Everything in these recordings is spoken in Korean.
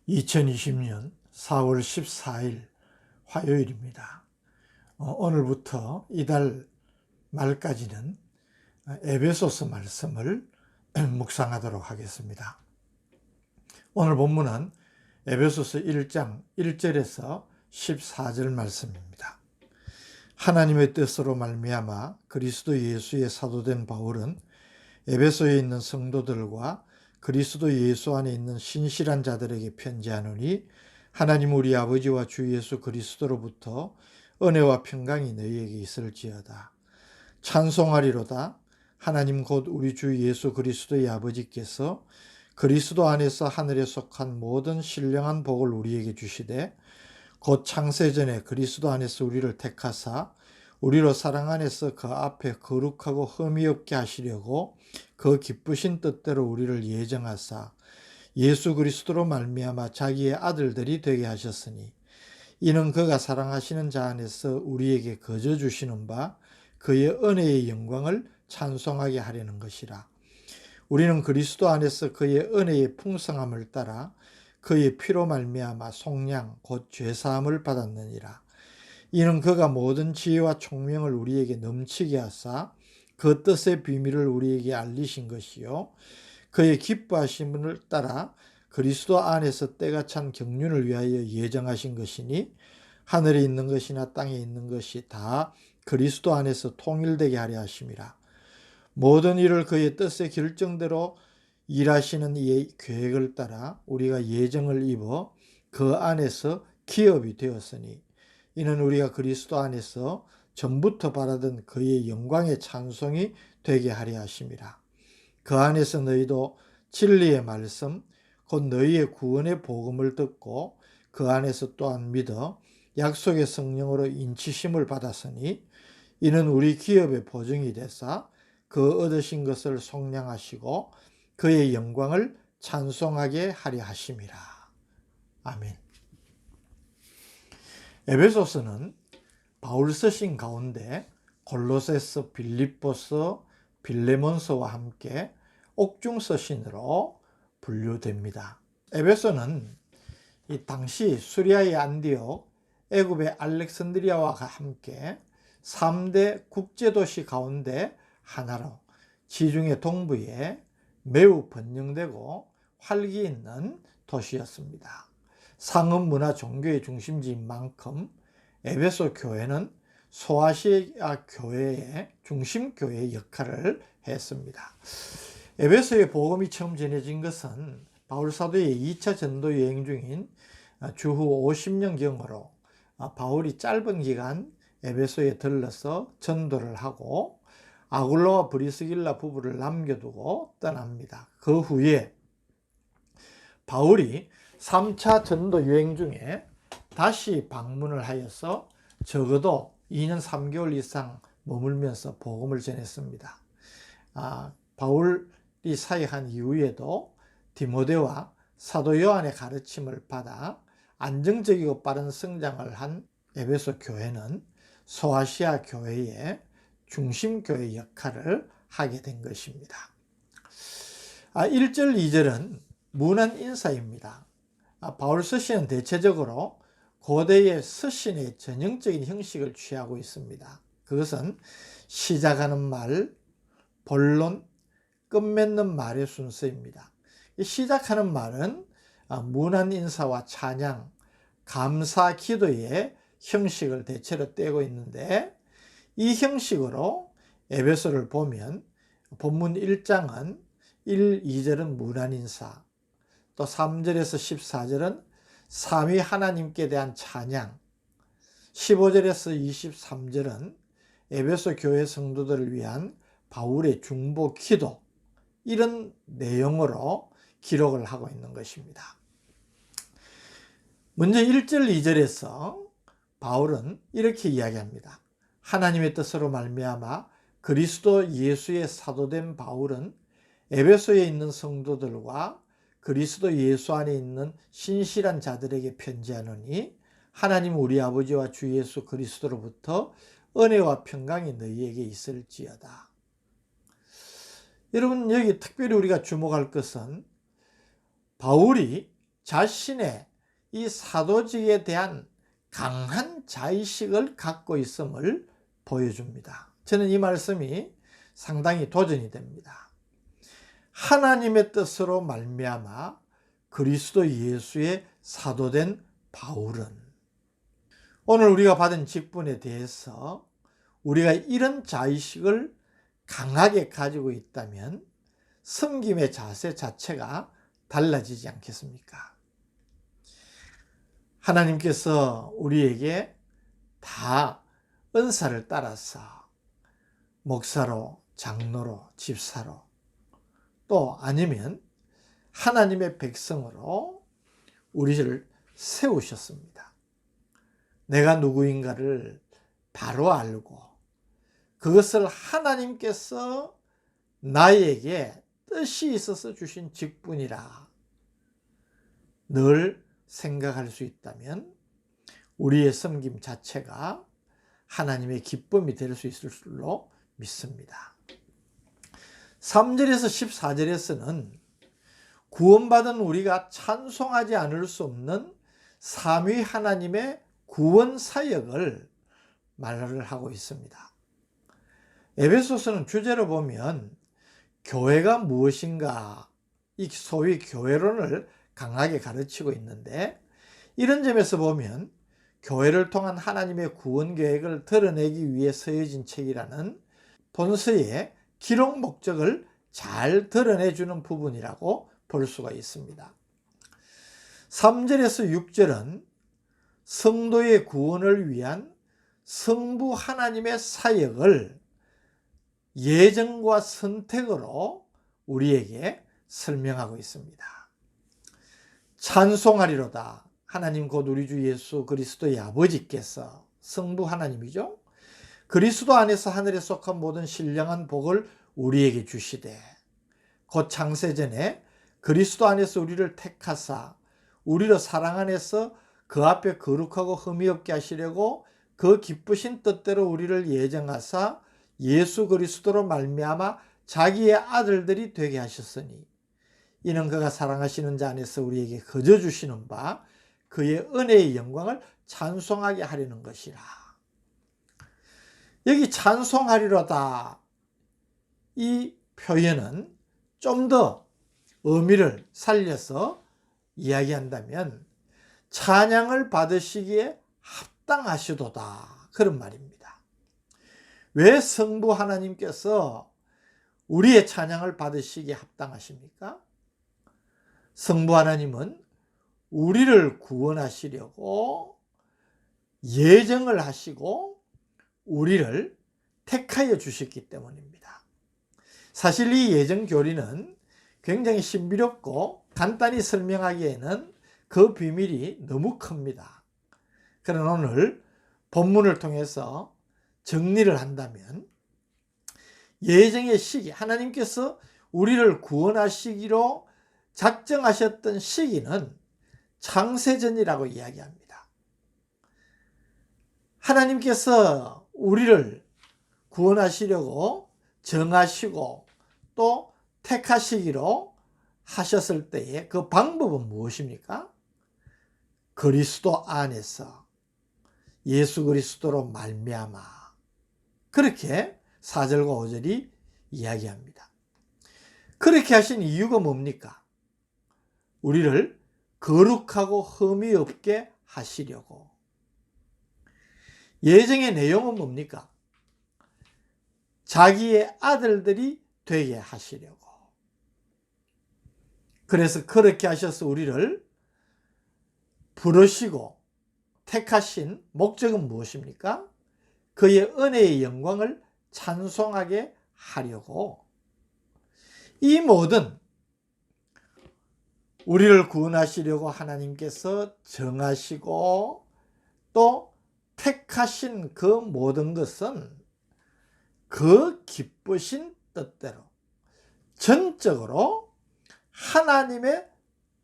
2020년 4월 14일 화요일입니다. 오늘부터 이달 말까지는 에베소서 말씀을 묵상하도록 하겠습니다. 오늘 본문은 에베소서 1장 1절에서 14절 말씀입니다. 하나님의 뜻으로 말미암아 그리스도 예수의 사도된 바울은 에베소에 있는 성도들과 그리스도 예수 안에 있는 신실한 자들에게 편지하노니 하나님 우리 아버지와 주 예수 그리스도로부터 은혜와 평강이 너희에게 있을지어다. 찬송하리로다. 하나님 곧 우리 주 예수 그리스도의 아버지께서 그리스도 안에서 하늘에 속한 모든 신령한 복을 우리에게 주시되 곧 창세전에 그리스도 안에서 우리를 택하사 우리로 사랑 안에서 그 앞에 거룩하고 흠이 없게 하시려고 그 기쁘신 뜻대로 우리를 예정하사 예수 그리스도로 말미암아 자기의 아들들이 되게 하셨으니 이는 그가 사랑하시는 자 안에서 우리에게 거저 주시는 바 그의 은혜의 영광을 찬송하게 하려는 것이라. 우리는 그리스도 안에서 그의 은혜의 풍성함을 따라 그의 피로 말미암아 속량 곧 죄사함을 받았느니라. 이는 그가 모든 지혜와 총명을 우리에게 넘치게 하사 그 뜻의 비밀을 우리에게 알리신 것이요 그의 기뻐하심을 따라 그리스도 안에서 때가 찬 경륜을 위하여 예정하신 것이니 하늘에 있는 것이나 땅에 있는 것이 다 그리스도 안에서 통일되게 하려 하심이라. 모든 일을 그의 뜻의 결정대로 일하시는 이의 계획을 따라 우리가 예정을 입어 그 안에서 기업이 되었으니 이는 우리가 그리스도 안에서 전부터 바라던 그의 영광의 찬송이 되게 하려 하심이라. 그 안에서 너희도 진리의 말씀 곧 너희의 구원의 복음을 듣고 그 안에서 또한 믿어 약속의 성령으로 인치심을 받았으니 이는 우리 기업의 보증이 되사 그 얻으신 것을 속량하시고 그의 영광을 찬송하게 하려 하심이라. 아멘. 에베소서는 바울 서신 가운데 골로새서, 빌립보서, 빌레몬서와 함께 옥중 서신으로 분류됩니다. 에베소는 이 당시 수리아의 안디옥, 애굽의 알렉산드리아와 함께 3대 국제도시 가운데 하나로 지중해 동부에 매우 번영되고 활기 있는 도시였습니다. 상업 문화 종교의 중심지인 만큼 에베소 교회는 소아시아 교회의 중심교회의 역할을 했습니다. 에베소의 복음이 처음 전해진 것은 바울 사도의 2차 전도 여행 중인 주후 50년경으로 바울이 짧은 기간 에베소에 들러서 전도를 하고 아굴라와 브리스길라 부부를 남겨두고 떠납니다. 그 후에 바울이 3차 전도 여행 중에 다시 방문을 하여서 적어도 2년 3개월 이상 머물면서 복음을 전했습니다. 바울이 사역한 이후에도 디모데와 사도 요한의 가르침을 받아 안정적이고 빠른 성장을 한 에베소 교회는 소아시아 교회의 중심교회 역할을 하게 된 것입니다. 1절, 2절은 문안 인사입니다. 바울 서신은 대체적으로 고대의 서신의 전형적인 형식을 취하고 있습니다. 그것은 시작하는 말, 본론, 끝맺는 말의 순서입니다. 시작하는 말은 문안 인사와 찬양, 감사, 기도의 형식을 대체로 떼고 있는데 이 형식으로 에베소를 보면 본문 1장은 1, 2절은 문안 인사, 또 3절에서 14절은 삼위 하나님께 대한 찬양, 15절에서 23절은 에베소 교회 성도들을 위한 바울의 중보 기도, 이런 내용으로 기록을 하고 있는 것입니다. 먼저 1절, 2절에서 바울은 이렇게 이야기합니다. 하나님의 뜻으로 말미암아 그리스도 예수의 사도된 바울은 에베소에 있는 성도들과 그리스도 예수 안에 있는 신실한 자들에게 편지하노니 하나님 우리 아버지와 주 예수 그리스도로부터 은혜와 평강이 너희에게 있을지어다. 여러분, 여기 특별히 우리가 주목할 것은 바울이 자신의 이 사도직에 대한 강한 자의식을 갖고 있음을 보여줍니다. 저는 이 말씀이 상당히 도전이 됩니다. 하나님의 뜻으로 말미암아 그리스도 예수의 사도된 바울은 오늘 우리가 받은 직분에 대해서 우리가 이런 자의식을 강하게 가지고 있다면 섬김의 자세 자체가 달라지지 않겠습니까? 하나님께서 우리에게 다 은사를 따라서 목사로, 장로로, 집사로 또 아니면 하나님의 백성으로 우리를 세우셨습니다. 내가 누구인가를 바로 알고 그것을 하나님께서 나에게 뜻이 있어서 주신 직분이라 늘 생각할 수 있다면 우리의 섬김 자체가 하나님의 기쁨이 될 수 있을 줄로 믿습니다. 3절에서 14절에서는 구원받은 우리가 찬송하지 않을 수 없는 삼위 하나님의 구원 사역을 말을 하고 있습니다. 에베소서는 주제로 보면 교회가 무엇인가, 이 소위 교회론을 강하게 가르치고 있는데, 이런 점에서 보면 교회를 통한 하나님의 구원 계획을 드러내기 위해 쓰여진 책이라는 본서의 기록 목적을 잘 드러내주는 부분이라고 볼 수가 있습니다. 3절에서 6절은 성도의 구원을 위한 성부 하나님의 사역을 예정과 선택으로 우리에게 설명하고 있습니다. 찬송하리로다. 하나님 곧 우리 주 예수 그리스도의 아버지께서, 성부 하나님이죠, 그리스도 안에서 하늘에 속한 모든 신령한 복을 우리에게 주시되 곧 창세전에 그리스도 안에서 우리를 택하사 우리를 사랑 안에서 그 앞에 거룩하고 흠이 없게 하시려고 그 기쁘신 뜻대로 우리를 예정하사 예수 그리스도로 말미암아 자기의 아들들이 되게 하셨으니 이는 그가 사랑하시는 자 안에서 우리에게 거저 주시는 바 그의 은혜의 영광을 찬송하게 하려는 것이라. 여기 찬송하리로다, 이 표현은 좀 더 의미를 살려서 이야기한다면 찬양을 받으시기에 합당하시도다, 그런 말입니다. 왜 성부 하나님께서 우리의 찬양을 받으시기에 합당하십니까? 성부 하나님은 우리를 구원하시려고 예정을 하시고 우리를 택하여 주셨기 때문입니다. 사실 이 예정 교리는 굉장히 신비롭고 간단히 설명하기에는 그 비밀이 너무 큽니다. 그러나 오늘 본문을 통해서 정리를 한다면 예정의 시기, 하나님께서 우리를 구원하시기로 작정하셨던 시기는 창세전이라고 이야기합니다. 하나님께서 우리를 구원하시려고 정하시고 또 택하시기로 하셨을 때에 그 방법은 무엇입니까? 그리스도 안에서 예수 그리스도로 말미암아, 그렇게 4절과 5절이 이야기합니다. 그렇게 하신 이유가 뭡니까? 우리를 거룩하고 흠이 없게 하시려고. 예정의 내용은 뭡니까? 자기의 아들들이 되게 하시려고. 그래서 그렇게 하셔서 우리를 부르시고 택하신 목적은 무엇입니까? 그의 은혜의 영광을 찬송하게 하려고. 이 모든 우리를 구원하시려고 하나님께서 정하시고 또 택하신 그 모든 것은 그 기쁘신 뜻대로 전적으로 하나님의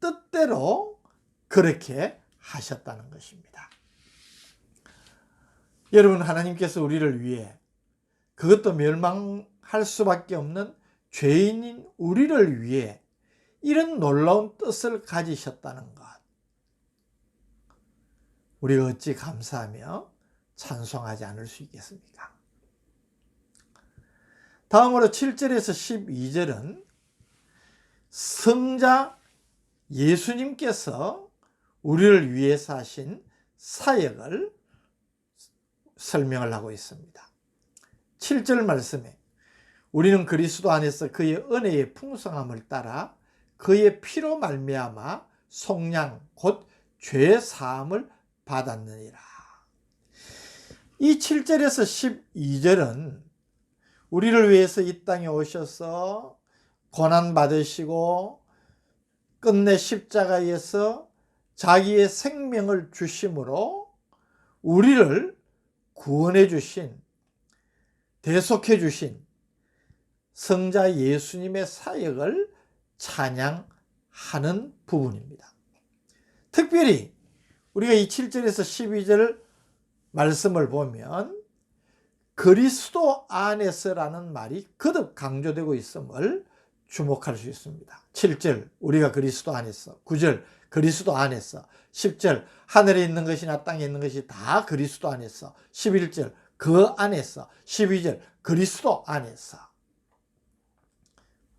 뜻대로 그렇게 하셨다는 것입니다. 여러분, 하나님께서 우리를 위해, 그것도 멸망할 수밖에 없는 죄인인 우리를 위해 이런 놀라운 뜻을 가지셨다는 것, 우리가 어찌 감사하며 찬송하지 않을 수 있겠습니까? 다음으로 7절에서 12절은 성자 예수님께서 우리를 위해서 하신 사역을 설명을 하고 있습니다. 7절 말씀에 우리는 그리스도 안에서 그의 은혜의 풍성함을 따라 그의 피로 말미암아 속량 곧 죄 사함을 받았느니라. 이 7절에서 12절은 우리를 위해서 이 땅에 오셔서 고난 받으시고 끝내 십자가에서 자기의 생명을 주심으로 우리를 구원해 주신, 대속해 주신 성자 예수님의 사역을 찬양하는 부분입니다. 특별히 우리가 이 7절에서 12절 말씀을 보면 그리스도 안에서라는 말이 거듭 강조되고 있음을 주목할 수 있습니다. 7절 우리가 그리스도 안에서, 9절 그리스도 안에서, 10절 하늘에 있는 것이나 땅에 있는 것이 다 그리스도 안에서, 11절 그 안에서, 12절 그리스도 안에서.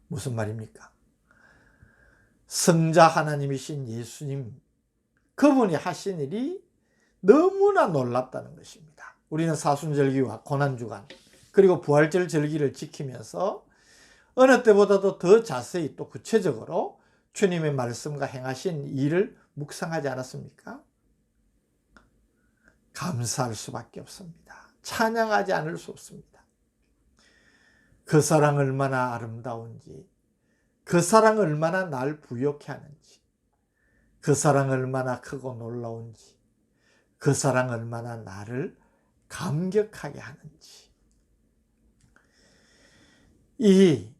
무슨 말입니까? 성자 하나님이신 예수님, 그분이 하신 일이 너무나 놀랍다는 것입니다. 우리는 사순절기와 고난주간 그리고 부활절 절기를 지키면서 어느 때보다도 더 자세히 또 구체적으로 주님의 말씀과 행하신 일을 묵상하지 않았습니까? 감사할 수밖에 없습니다. 찬양하지 않을 수 없습니다. 그 사랑 얼마나 아름다운지, 그 사랑 얼마나 날 부욕해 하는지, 그 사랑 얼마나 크고 놀라운지, 그 사랑 얼마나 나를 감격하게 하는지. 이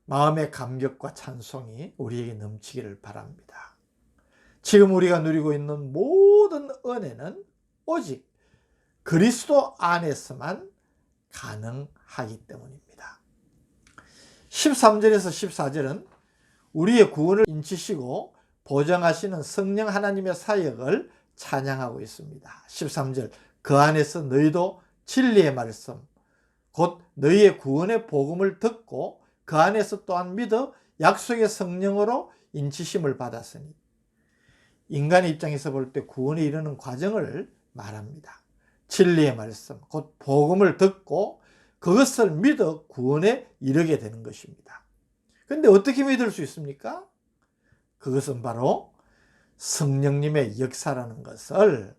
마음의 감격과 찬송이 우리에게 넘치기를 바랍니다. 지금 우리가 누리고 있는 모든 은혜는 오직 그리스도 안에서만 가능하기 때문입니다. 13절에서 14절은 우리의 구원을 인치시고 보장하시는 성령 하나님의 사역을 찬양하고 있습니다. 13절 그 안에서 너희도 진리의 말씀 곧 너희의 구원의 복음을 듣고 그 안에서 또한 믿어 약속의 성령으로 인치심을 받았으니. 인간의 입장에서 볼 때 구원에 이르는 과정을 말합니다. 진리의 말씀 곧 복음을 듣고 그것을 믿어 구원에 이르게 되는 것입니다. 그런데 어떻게 믿을 수 있습니까? 그것은 바로 성령님의 역사라는 것을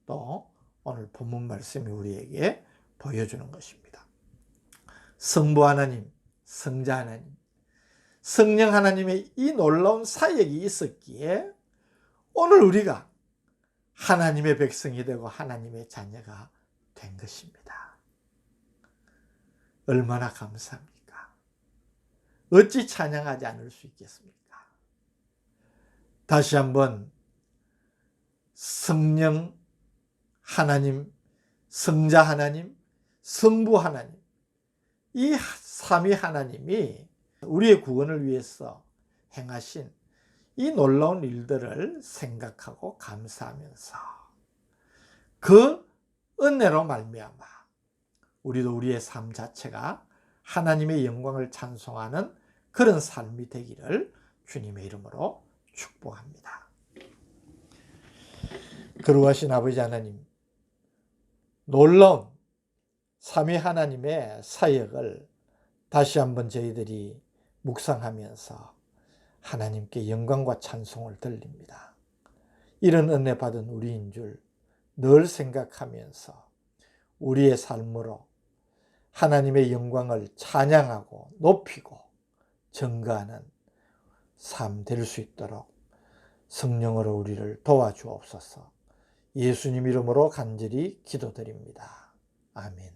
또 오늘 본문 말씀이 우리에게 보여주는 것입니다. 성부 하나님, 성자 하나님, 성령 하나님의 이 놀라운 사역이 있었기에 오늘 우리가 하나님의 백성이 되고 하나님의 자녀가 된 것입니다. 얼마나 감사합니까? 어찌 찬양하지 않을 수 있겠습니까? 다시 한번 성령 하나님, 성자 하나님, 성부 하나님, 이 삼위 하나님이 우리의 구원을 위해서 행하신 이 놀라운 일들을 생각하고 감사하면서 그 은혜로 말미암아 우리도 우리의 삶 자체가 하나님의 영광을 찬송하는 그런 삶이 되기를 주님의 이름으로 축복합니다. 거룩하신 아버지 하나님, 놀라운 삼위 하나님의 사역을 다시 한번 저희들이 묵상하면서 하나님께 영광과 찬송을 돌립니다. 이런 은혜 받은 우리인 줄 늘 생각하면서 우리의 삶으로 하나님의 영광을 찬양하고 높이고 증거하는 삶 될 수 있도록 성령으로 우리를 도와주옵소서. 예수님 이름으로 간절히 기도드립니다. 아멘.